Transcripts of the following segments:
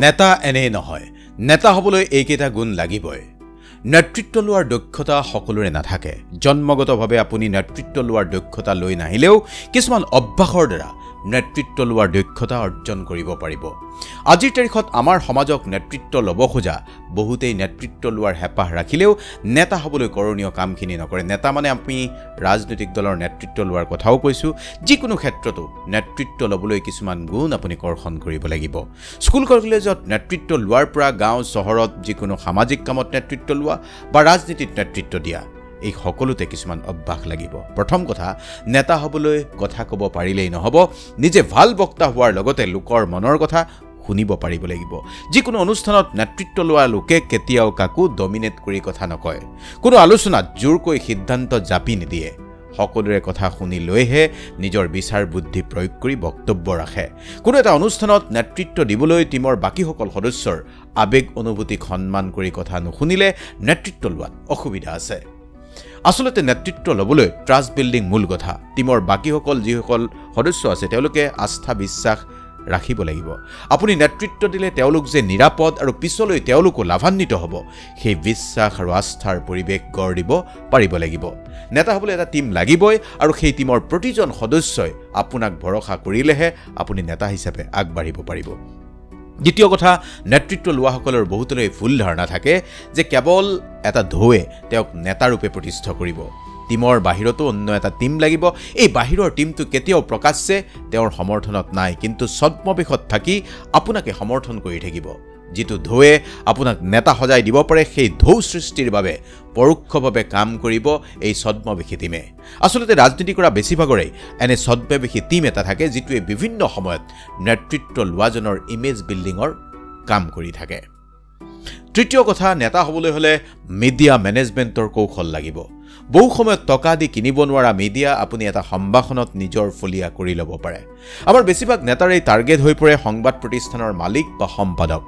নেতা এনেই নহয়, নেতা হ'বলৈ এইকেইটা গুণ লাগিবই। নেতৃত্ব লোৱাৰ দক্ষতা সকলোৰে নাথাকে। জন্মগতভাৱে আপুনি নেতৃত্ব লোৱাৰ দক্ষতা লৈ নাহিলেও কিছুমান অভ্যাসৰ দ্বাৰা নেতৃত্ব লোৱাৰ দক্ষতা অৰ্জন কৰিব পাৰিব। আজিৰ তাৰিখত আমাৰ সমাজক নেতৃত্ব ল'ব খোজা বহুতেই নেতৃত্ব লোৱাৰ হেঁপাহ ৰাখিলেও নেতা হ'বলৈ কৰণীয় কামখিনি নকৰে। নেতা মানে আমি ৰাজনৈতিক দলৰ নেতৃত্ব লোৱাৰ কথাও কৈছোঁ। যিকোনো ক্ষেত্ৰতো নেতৃত্ব ল'বলৈ কিছুমান গুণ আপুনি কৰ্ষণ কৰিব লাগিব। স্কুল কলেজত নেতৃত্ব লোৱাৰ পৰা গাঁও চহৰত যিকোনো সামাজিক কামত নেতৃত্ব লোৱা বা ৰাজনীতিত নেতৃত্ব দিয়া, এই সকলোতে কিছুমান অভ্যাস লাগিব। প্ৰথম কথা, নেতা হ'বলৈ কথা ক'ব পাৰিলেই নহ'ব, নিজে ভাল বক্তা হোৱাৰ লগতে লোকৰ মনৰ কথা শুনিব পাৰিব লাগিব। যিকোনো অনুষ্ঠানত নেতৃত্ব লোৱা লোকে কেতিয়াও কাকো ডমিনেট কৰি কথা নকয়। কোনো আলোচনাত জোৰকৈ সিদ্ধান্ত জাপি নিদিয়ে। সকলোৰে কথা শুনি লৈহে নিজৰ বিচাৰ বুদ্ধি প্ৰয়োগ কৰি বক্তব্য ৰাখে। কোনো এটা অনুষ্ঠানত নেতৃত্ব দিবলৈ টীমৰ বাকীসকল সদস্যৰ আৱেগ অনুভূতিক সন্মান কৰি কথা নুশুনিলে নেতৃত্ব লোৱাত অসুবিধা আছে। আচলতে নেতৃত্ব ল'বলৈ ট্ৰাষ্ট বিল্ডিং মূল কথা। টীমৰ বাকীসকল যিসকল সদস্য আছে তেওঁলোকে আস্থা বিশ্বাস ৰাখিব লাগিব। আপুনি নেতৃত্ব দিলে তেওঁলোক যে নিৰাপদ আৰু পিছলৈ তেওঁলোকো লাভান্বিত হ'ব, সেই বিশ্বাস আৰু আস্থাৰ পৰিৱেশ গঢ় দিব পাৰিব লাগিব। নেতা হ'বলৈ এটা টীম লাগিবই আৰু সেই টীমৰ প্ৰতিজন সদস্যই আপোনাক ভৰসা কৰিলেহে আপুনি নেতা হিচাপে আগবাঢ়িব পাৰিব। দ্বিতীয় কথা, নেতৃত্ব লোৱাসকলৰ বহুতলৈ ভুল ধাৰণা থাকে যে কেৱল এটা ঢৌৱে তেওঁক নেতাৰূপে প্ৰতিষ্ঠা কৰিব। টীমৰ বাহিৰতো অন্য এটা টীম লাগিব। এই বাহিৰৰ টীমটো কেতিয়াও প্ৰকাশ্যে তেওঁৰ সমৰ্থনত নাই, কিন্তু ছদ্মবেশত থাকি আপোনাকে সমৰ্থন কৰি থাকিব। যিটো ঢৌৱে আপোনাক নেতা সজাই দিব পাৰে, সেই ঢৌ সৃষ্টিৰ বাবে পৰোক্ষভাৱে কাম কৰিব এই ছদ্মবেশী টীমে। আচলতে ৰাজনীতি কৰা বেছিভাগৰে এনে ছদ্মবেশী টীম এটা থাকে, যিটোৱে বিভিন্ন সময়ত নেতৃত্ব লোৱাজনৰ ইমেজ বিল্ডিঙৰ কাম কৰি থাকে। তৃতীয় কথা, নেতা হ'বলৈ হ'লে মিডিয়া মেনেজমেণ্টৰ কৌশল লাগিব। বহু সময়ত টকা দি কিনিব নোৱাৰা মিডিয়া আপুনি এটা সম্ভাষণত নিজৰ ফলীয়া কৰি ল'ব পাৰে। আমাৰ বেছিভাগ নেতাৰেই টাৰ্গেট হৈ পৰে সংবাদ প্ৰতিষ্ঠানৰ মালিক বা সম্পাদক।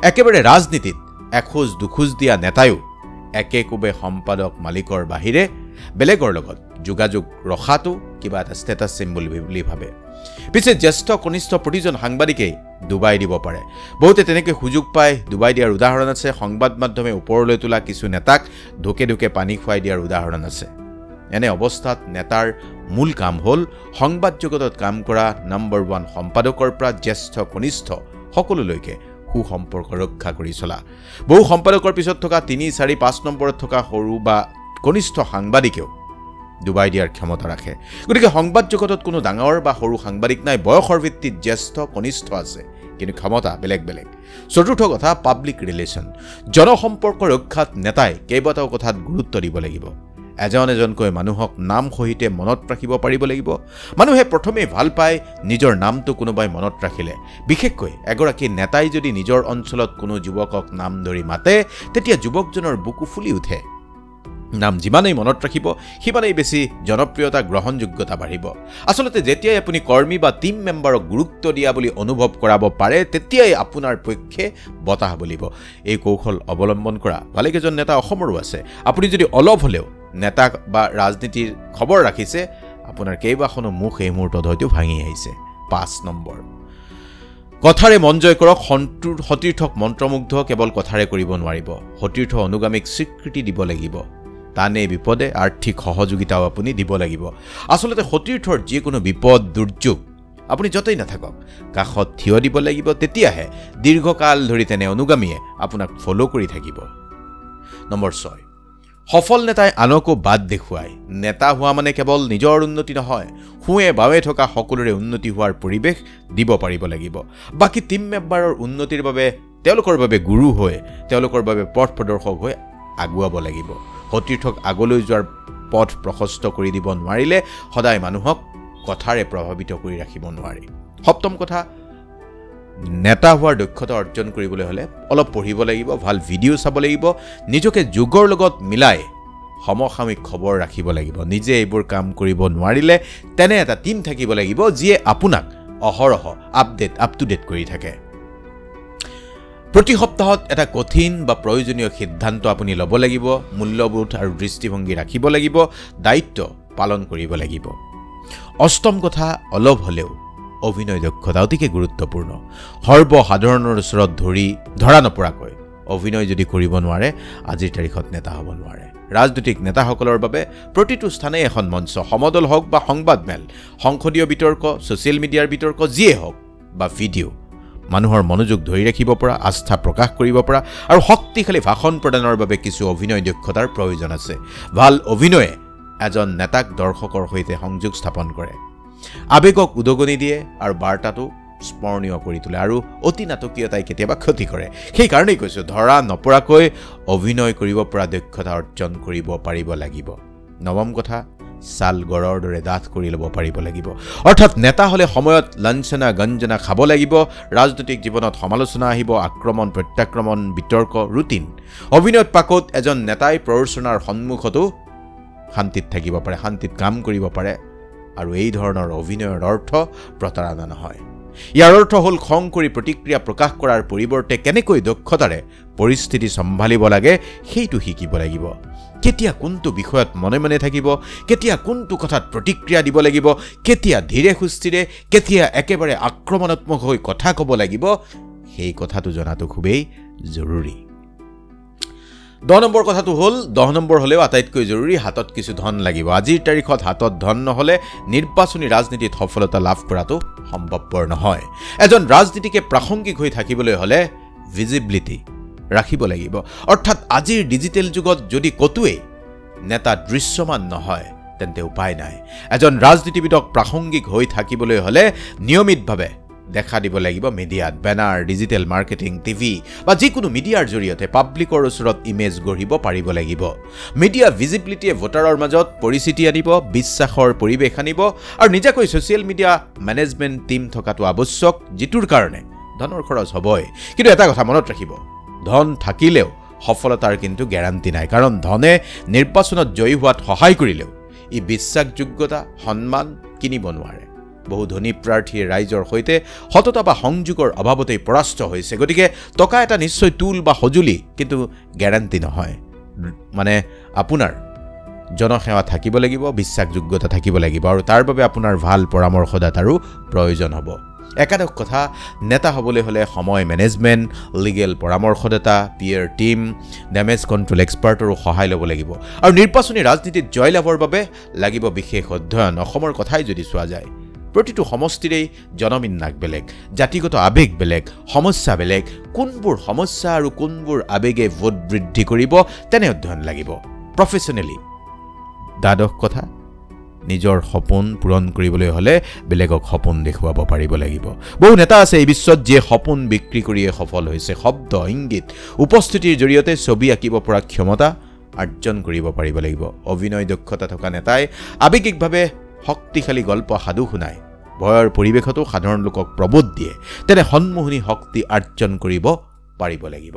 একেবাৰে ৰাজনীতিত এখোজ দুখোজ দিয়া নেতায়ো একে কোবে সম্পাদক মালিকৰ বাহিৰে বেলেগৰ লগত যোগাযোগ ৰখাটো কিবা এটা ষ্টেটাছ চিম্বল বুলি ভাবে। পিছে জ্যেষ্ঠ কনিষ্ঠ প্ৰতিজন সাংবাদিকেই ডুবাই দিব পাৰে। বহুতে তেনেকৈ সুযোগ পায় ডুবাই দিয়াৰ উদাহৰণ আছে। সংবাদ মাধ্যমে ওপৰলৈ তোলা কিছু নেতাক ঢোকে ঢোকে পানী খুৱাই দিয়াৰ উদাহৰণ আছে। এনে অৱস্থাত নেতাৰ মূল কাম হ'ল সংবাদ জগতত কাম কৰা নম্বৰ 1 সম্পাদকৰ পৰা জ্যেষ্ঠ কনিষ্ঠ সকলোলৈকে সুসম্পৰ্ক ৰক্ষা কৰি চলা। বহু সম্পাদকৰ পিছত থকা 3, 4, 5 নম্বৰত থকা সৰু বা কনিষ্ঠ সাংবাদিকেও ডুবাই দিয়াৰ ক্ষমতা ৰাখে। গতিকে সংবাদ জগতত কোনো ডাঙৰ বা সৰু সাংবাদিক নাই, বয়সৰ ভিত্তিত জ্যেষ্ঠ কনিষ্ঠ আছে, কিন্তু ক্ষমতা বেলেগ বেলেগ। চতুৰ্থ কথা, পাব্লিক ৰিলেশ্যন। জনসম্পৰ্ক ৰক্ষাত নেতাই কেইবাটাও কথাত গুৰুত্ব দিব লাগিব। এজন এজনকৈ মানুহক নাম সহিতে মনত ৰাখিব পাৰিব লাগিব। মানুহে প্ৰথমেই ভাল পায় নিজৰ নামটো কোনোবাই মনত ৰাখিলে। বিশেষকৈ এগৰাকী নেতাই যদি নিজৰ অঞ্চলত কোনো যুৱকক নাম ধৰি মাতে, তেতিয়া যুৱকজনৰ বুকু ফুলি উঠে। নাম যিমানেই মনত ৰাখিব, সিমানেই বেছি জনপ্ৰিয়তা গ্ৰহণযোগ্যতা বাঢ়িব। আচলতে যেতিয়াই আপুনি কৰ্মী বা টীম মেম্বাৰক গুৰুত্ব দিয়া বুলি অনুভৱ কৰাব পাৰে, তেতিয়াই আপোনাৰ পক্ষে বতাহ বলিব। এই কৌশল অৱলম্বন কৰা ভালেকেইজন নেতা অসমৰো আছে। আপুনি যদি অলপ হ'লেও নেতা বা ৰাজনীতিৰ খবৰ ৰাখিছে, আপোনাৰ কেইবাখনো মুখ এই মুহূৰ্তত হয়তো ভাঙি আহিছে। 5 নম্বৰ, কথাৰে মন জয় কৰক। সতীৰ্থক মন্ত্ৰমুগ্ধ কেৱল কথাৰে কৰিব নোৱাৰিব। সতীৰ্থ অনুগামীক স্বীকৃতি দিব লাগিব। টানে বিপদে আৰ্থিক সহযোগিতাও আপুনি দিব লাগিব। আচলতে সতীৰ্থৰ যিকোনো বিপদ দুৰ্যোগ আপুনি য'তেই নাথাকক কাষত থিয় দিব লাগিব। তেতিয়াহে দীৰ্ঘকাল ধৰি তেনে অনুগামীয়ে আপোনাক ফ'ল' কৰি থাকিব। নম্বৰ 6, সফল নেতাই আনকো বাট দেখুৱায়। নেতা হোৱা মানে কেৱল নিজৰ উন্নতি নহয়, সোঁৱে বাৱে থকা সকলোৰে উন্নতি হোৱাৰ পৰিৱেশ দিব পাৰিব লাগিব। বাকী টীম মেম্বাৰৰ উন্নতিৰ বাবে তেওঁলোকৰ বাবে গুৰু হৈ, তেওঁলোকৰ বাবে পথ প্ৰদৰ্শক হৈ আগুৱাব লাগিব। সতীৰ্থক আগলৈ যোৱাৰ পথ প্ৰশস্ত কৰি দিব নোৱাৰিলে সদায় মানুহক কথাৰে প্ৰভাৱিত কৰি ৰাখিব নোৱাৰি। সপ্তম কথা, নেতা হোৱাৰ দক্ষতা অৰ্জন কৰিবলৈ হ'লে অলপ পঢ়িব লাগিব, ভাল ভিডিঅ' চাব লাগিব, নিজকে যুগৰ লগত মিলাই সমসাময়িক খবৰ ৰাখিব লাগিব। নিজে এইবোৰ কাম কৰিব নোৱাৰিলে তেনে এটা টীম থাকিব লাগিব যিয়ে আপোনাক অহৰহ আপ টু ডেট কৰি থাকে। প্ৰতি সপ্তাহত এটা কঠিন বা প্ৰয়োজনীয় সিদ্ধান্ত আপুনি ল'ব লাগিব। মূল্যবোধ আৰু দৃষ্টিভংগী ৰাখিব লাগিব। দায়িত্ব পালন কৰিব লাগিব। অষ্টম কথা, অলপ হ'লেও অভিনয় দক্ষতা অতিকে গুৰুত্বপূৰ্ণ সৰ্বসাধাৰণৰ ওচৰত ধৰা নপৰাকৈ অভিনয় যদি কৰিব নোৱাৰে আজিৰ তাৰিখত নেতা হ'ব নোৱাৰে ৰাজনৈতিক নেতাসকলৰ বাবে প্ৰতিটো স্থানে এখন মঞ্চ সমদল হওক বা সংবাদমেল সংসদীয় বিতৰ্ক ছ'চিয়েল মিডিয়াৰ বিতৰ্ক যিয়ে হওক বা ভিডিঅ' মানুহৰ মনোযোগ ধৰি ৰাখিব পৰা আস্থা প্ৰকাশ কৰিব পৰা আৰু শক্তিশালী ভাষণ প্ৰদানৰ বাবে কিছু অভিনয় দক্ষতাৰ প্ৰয়োজন আছে ভাল অভিনয়ে এজন নেতাক দৰ্শকৰ সৈতে সংযোগ স্থাপন কৰে আবেগক উদগনি দিয়ে আৰু বাৰ্তাটো স্মৰণীয় কৰি তোলে আৰু অতি নাটকীয়তাই কেতিয়াবা ক্ষতি কৰে সেইকাৰণেই কৈছোঁ ধৰা নপৰাকৈ অভিনয় কৰিব পৰা দক্ষতা অৰ্জন কৰিব পাৰিব লাগিব নৱম কথা ছাল গড়ৰ দৰে ডাঠ কৰি ল'ব পাৰিব লাগিব অৰ্থাৎ নেতা হ'লে সময়ত লাঞ্ছনা গঞ্জনা খাব লাগিব ৰাজনৈতিক জীৱনত সমালোচনা আহিব আক্ৰমণ প্ৰত্যাক্ৰমণ বিতৰ্ক ৰুটিন অভিনয়ত পাকত এজন নেতাই প্ৰৰোচনাৰ সন্মুখতো শান্তিত থাকিব পাৰে শান্তিত কাম কৰিব পাৰে আৰু এই ধৰণৰ অভিনয়ৰ অৰ্থ প্ৰতাৰণা নহয় ইয়াৰ অৰ্থ হ'ল খং কৰি প্ৰতিক্ৰিয়া প্ৰকাশ কৰাৰ পৰিৱৰ্তে কেনেকৈ দক্ষতাৰে পৰিস্থিতি চম্ভালিব লাগে সেইটো শিকিব লাগিব কেতিয়া কোনটো বিষয়ত মনে মনে থাকিব কেতিয়া কোনটো কথাত প্ৰতিক্ৰিয়া দিব লাগিব কেতিয়া ধীৰে সুস্থিৰে কেতিয়া একেবাৰে আক্ৰমণাত্মক হৈ কথা ক'ব লাগিব সেই কথাটো জনাটো খুবেই জৰুৰী 10 নম্বৰ কথাটো হ'ল 10 নম্বৰ হ'লেও আটাইতকৈ জৰুৰী হাতত কিছু ধন লাগিব আজিৰ তাৰিখত হাতত ধন নহ'লে নিৰ্বাচনী ৰাজনীতিত সফলতা লাভ কৰাটো সম্ভৱপৰ নহয় এজন ৰাজনীতিকে প্ৰাসংগিক হৈ থাকিবলৈ হ'লে ভিজিবিলিটি ৰাখিব লাগিব অৰ্থাৎ আজিৰ ডিজিটেল যুগত যদি কতোৱে নেতা দৃশ্যমান নহয় তেন্তে উপায় নাই এজন ৰাজনীতিবিদক প্ৰাসংগিক হৈ থাকিবলৈ হ'লে নিয়মিতভাৱে দেখা দিব লাগিব মিডিয়াত বেনাৰ ডিজিটেল মাৰ্কেটিং টিভি বা যিকোনো মিডিয়াৰ জৰিয়তে পাব্লিকৰ ওচৰত ইমেজ গঢ়িব পাৰিব লাগিব মিডিয়া ভিজিবিলিটিয়ে ভোটাৰৰ মাজত পৰিচিতি আনিব বিশ্বাসৰ পৰিৱেশ আনিব আৰু নিজাকৈ ছ'চিয়েল মিডিয়া মেনেজমেণ্ট টীম থকাটো আৱশ্যক যিটোৰ কাৰণে ধনৰ খৰচ হ'বই কিন্তু এটা কথা মনত ৰাখিব ধন থাকিলেও সফলতাৰ কিন্তু গ্যাৰান্টি নাই কাৰণ ধনে নিৰ্বাচনত জয়ী হোৱাত সহায় কৰিলেও ই বিশ্বাসযোগ্যতা সন্মান কিনিব নোৱাৰে বহু ধনী প্ৰাৰ্থীয়ে ৰাইজৰ সৈতে সততা বা সংযোগৰ অভাৱতেই পৰাস্ত হৈছে গতিকে টকা এটা নিশ্চয় টুল বা সজুলি কিন্তু গ্যাৰান্টি নহয় মানে আপোনাৰ জনসেৱা থাকিব লাগিব বিশ্বাসযোগ্যতা থাকিব লাগিব আৰু তাৰ বাবে আপোনাৰ ভাল পৰামৰ্শদাতাৰো প্ৰয়োজন হ'ব একাদশ কথা নেতা হ'বলৈ হ'লে সময় মেনেজমেণ্ট লিগেল পৰামৰ্শদাতা পিয়াৰ টিম ডেমেজ কণ্ট্ৰল এক্সপাৰ্টৰো সহায় ল'ব লাগিব আৰু নিৰ্বাচনী ৰাজনীতিত জয়লাভৰ বাবে লাগিব বিশেষ অধ্যয়ন অসমৰ কথাই যদি চোৱা যায় প্ৰতিটো সমষ্টিৰেই জনবিন্যাস বেলেগ জাতিগত আবেগ বেলেগ সমস্যা বেলেগ কোনবোৰ সমস্যা আৰু কোনবোৰ আবেগে ভোট বৃদ্ধি কৰিব তেনে অধ্যয়ন লাগিব প্ৰফেচনেলি দ্বাদশ কথা নিজৰ সপোন পূৰণ কৰিবলৈ হ'লে বেলেগক সপোন দেখুৱাব পাৰিব লাগিব বহু নেতা আছে এই বিশ্বত যিয়ে সপোন বিক্ৰী কৰিয়ে সফল হৈছে শব্দ ইংগিত উপস্থিতিৰ জৰিয়তে ছবি আঁকিব পৰা ক্ষমতা অৰ্জন কৰিব পাৰিব লাগিব অভিনয় দক্ষতা থকা নেতাই আৱেগিকভাৱে শক্তিশালী গল্প সাধু শুনায় ভয়ৰ পৰিৱেশতো সাধাৰণ লোকক প্ৰবোধ দিয়ে তেনে সন্মোহনী শক্তি অৰ্জন কৰিব পাৰিব লাগিব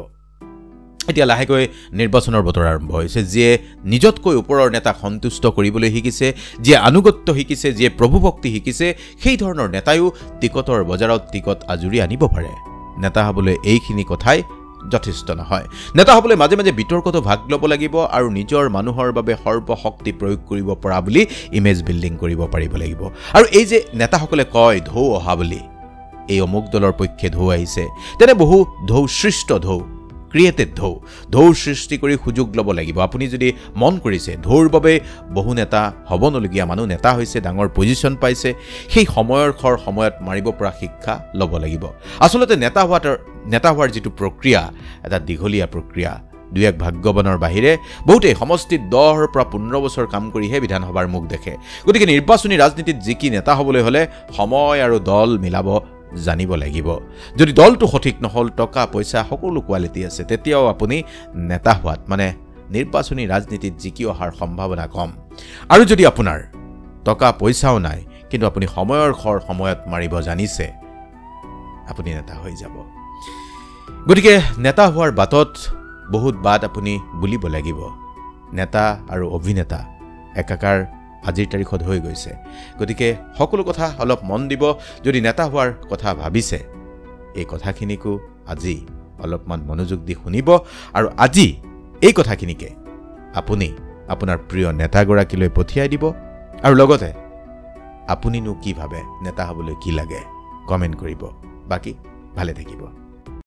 এতিয়া লাহেকৈ নিৰ্বাচনৰ বতৰ আৰম্ভ হৈছে যিয়ে নিজতকৈ ওপৰৰ নেতাক সন্তুষ্ট কৰিবলৈ শিকিছে যিয়ে আনুগত্য শিকিছে যিয়ে প্ৰভুভক্তি শিকিছে সেই ধৰণৰ নেতায়ো টিকটৰ বজাৰত টিকট আজুৰি আনিব পাৰে নেতা হ'বলৈ এইখিনি কথাই যথেষ্ট নহয় নেতা হ'বলৈ মাজে মাজে বিতৰ্কতো ভাগ ল'ব লাগিব আৰু নিজৰ মানুহৰ বাবে সৰ্বশক্তি প্ৰয়োগ কৰিব পৰা বুলি ইমেজ বিল্ডিং কৰিব পাৰিব লাগিব আৰু এই যে নেতাসকলে কয় ঢৌ অহা বুলি এই অমুক দলৰ পক্ষে ঢৌ আহিছে তেনে বহু ঢৌ সৃষ্ট ঢৌ ক্ৰিয়েটেড ঢৌ সৃষ্টি কৰি সুযোগ ল'ব লাগিব আপুনি যদি মন কৰিছে ঢৌৰ বাবে বহু নেতা হ'ব নলগীয়া মানুহ নেতা হৈছে ডাঙৰ পজিশ্যন পাইছে সেই সময়ৰ খৰ সময়ত মাৰিব পৰা শিক্ষা ল'ব লাগিব আচলতে নেতা হোৱাৰ যিটো প্ৰক্ৰিয়া এটা দীঘলীয়া প্ৰক্ৰিয়া দুই এক ভাগ্যৱানৰ বাহিৰে বহুতেই সমষ্টিত 10 পৰা 15 বছৰ কাম কৰিহে বিধানসভাৰ মুখ দেখে গতিকে নিৰ্বাচনী ৰাজনীতিত যিকি নেতা হ'বলৈ হ'লে সময় আৰু দল মিলাব জানিব লাগিব যদি দলটো সঠিক নহল টকা পইচা সকলো কোৱালিটি আছে তেতিয়াও আপুনি নেতা হোৱাত মানে নিৰ্বাচনী ৰাজনীতিত জিকি অহাৰ সম্ভাৱনা কম আৰু যদি আপোনাৰ টকা পইচাও নাই কিন্তু আপুনি সময়ৰ খৰ সময়ত মাৰিব জানিছে আপুনি নেতা হৈ যাব গতিকে নেতা হোৱাৰ বাটত বহুত বাট আপুনি বুলিব লাগিব নেতা আৰু অভিনেতা একাকাৰ আজিৰ তাৰিখত হৈ গৈছে গতিকে সকলো কথা অলপ মন দিব যদি নেতা হোৱাৰ কথা ভাবিছে এই কথাখিনিকো আজি অলপমান মনোযোগ দি শুনিব আৰু আজি এই কথাখিনিকে আপুনি আপোনাৰ প্ৰিয় নেতাগৰাকীলৈ পঠিয়াই দিব আৰু লগতে আপুনিনো কি ভাবে নেতা হ'বলৈ কি লাগে কমেণ্ট কৰিব। বাকী ভালে থাকিব।